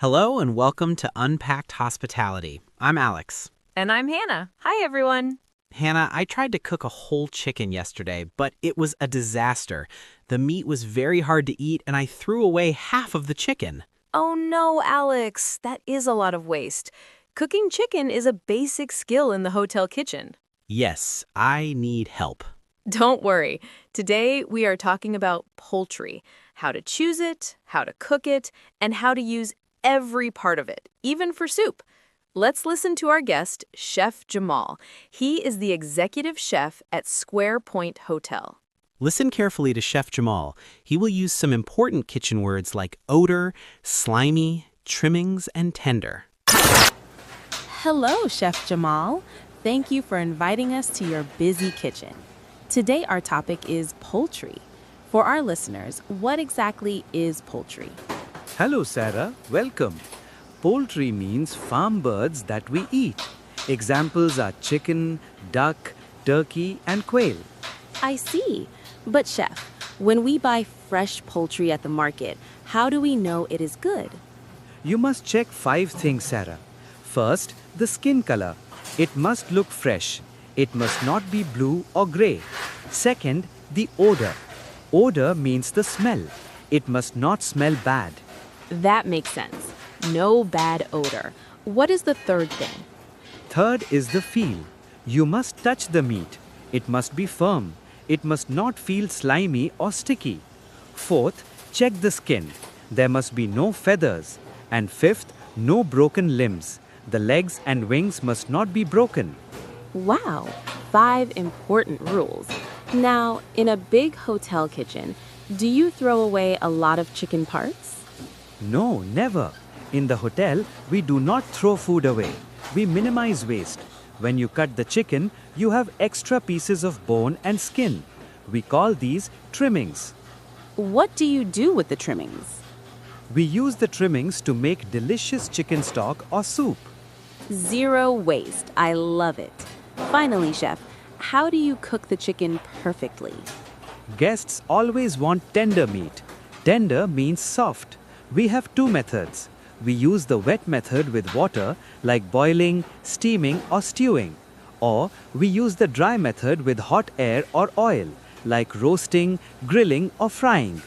Hello and welcome to Unpacked Hospitality. I'm Alex. And I'm Hannah. Hi, everyone. Hannah, I tried to cook a whole chicken yesterday, but it was a disaster. The meat was very hard to eat, and I threw away half of the chicken. Oh no, Alex. That is a lot of waste. Cooking chicken is a basic skill in the hotel kitchen. Yes, I need help. Don't worry. Today we are talking about poultry, how to choose it, how to cook it, and how to use every part of it, even for soup. Let's listen to our guest, Chef Jamal. He is the executive chef at Square Point Hotel. Listen carefully to Chef Jamal. He will use some important kitchen words like odor, slimy, trimmings, and tender. Hello, Chef Jamal. Thank you for inviting us to your busy kitchen. Today our topic is poultry. For our listeners, what exactly is poultry? Hello, Sarah. Welcome. Poultry means farm birds that we eat. Examples are chicken, duck, turkey, and quail. I see. But chef, when we buy fresh poultry at the market, how do we know it is good? You must check 5 things, Sarah. First, the skin color. It must look fresh. It must not be blue or gray. Second, the odor. Odor means the smell. It must not smell bad. That makes sense. No bad odor. What is the third thing? Third is the feel. You must touch the meat. It must be firm. It must not feel slimy or sticky. Fourth, check the skin. There must be no feathers. And fifth, no broken limbs. The legs and wings must not be broken. Wow, 5 important rules. Now, in a big hotel kitchen, do you throw away a lot of chicken parts? No, never. In the hotel, we do not throw food away. We minimize waste. When you cut the chicken, you have extra pieces of bone and skin. We call these trimmings. What do you do with the trimmings? We use the trimmings to make delicious chicken stock or soup. Zero waste. I love it. Finally, chef, how do you cook the chicken perfectly? Guests always want tender meat. Tender means soft. We have 2 methods. We use the wet method with water like boiling, steaming or stewing. Or we use the dry method with hot air or oil like roasting, grilling or frying.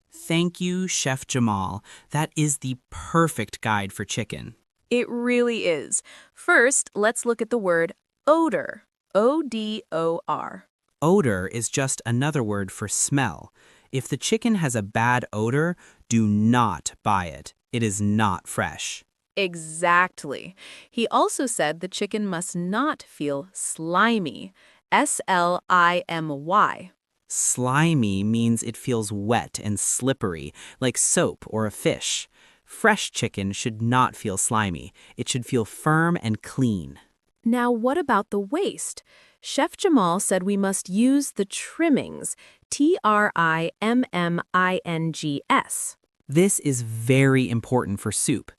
Thank you, Chef Jamal. That is the perfect guide for chicken. It really is. First, let's look at the word odor. O-D-O-R. Odor is just another word for smell. If the chicken has a bad odor, do not buy it. It is not fresh. Exactly. He also said the chicken must not feel slimy. S-L-I-M-Y. Slimy means it feels wet and slippery, like soap or a fish. Fresh chicken should not feel slimy. It should feel firm and clean. Now, what about the waste? Chef Jamal said we must use the trimmings. T-R-I-M-M-I-N-G-S. This is very important for soup.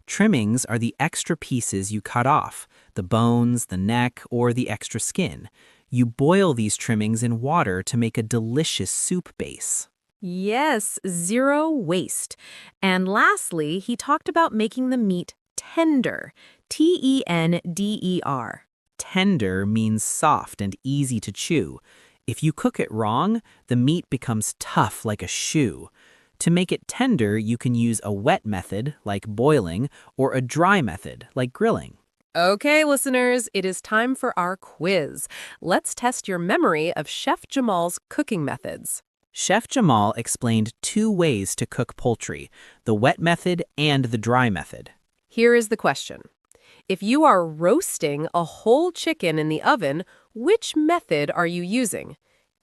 Trimmings are the extra pieces you cut off, the bones, the neck, or the extra skin. You boil these trimmings in water to make a delicious soup base. Yes, zero waste. And lastly, he talked about making the meat tender. T-E-N-D-E-R. Tender means soft and easy to chew. If you cook it wrong, the meat becomes tough like a shoe. To make it tender, you can use a wet method, like boiling, or a dry method, like grilling. Okay, listeners, it is time for our quiz. Let's test your memory of Chef Jamal's cooking methods. Chef Jamal explained 2 ways to cook poultry, the wet method and the dry method. Here is the question. If you are roasting a whole chicken in the oven, which method are you using?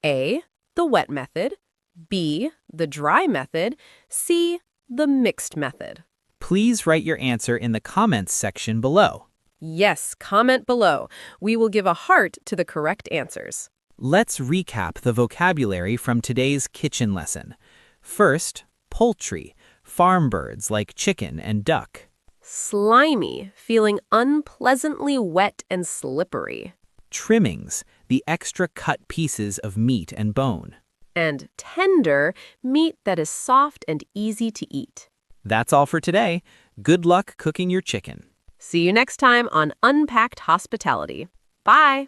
A, the wet method, B, the dry method, C, the mixed method. Please write your answer in the comments section below. Yes, comment below. We will give a heart to the correct answers. Let's recap the vocabulary from today's kitchen lesson. First, poultry, farm birds like chicken and duck. Slimy, feeling unpleasantly wet and slippery. Trimmings, the extra cut pieces of meat and bone. And tender, meat that is soft and easy to eat. That's all for today. Good luck cooking your chicken. See you next time on Unpacked Hospitality. Bye!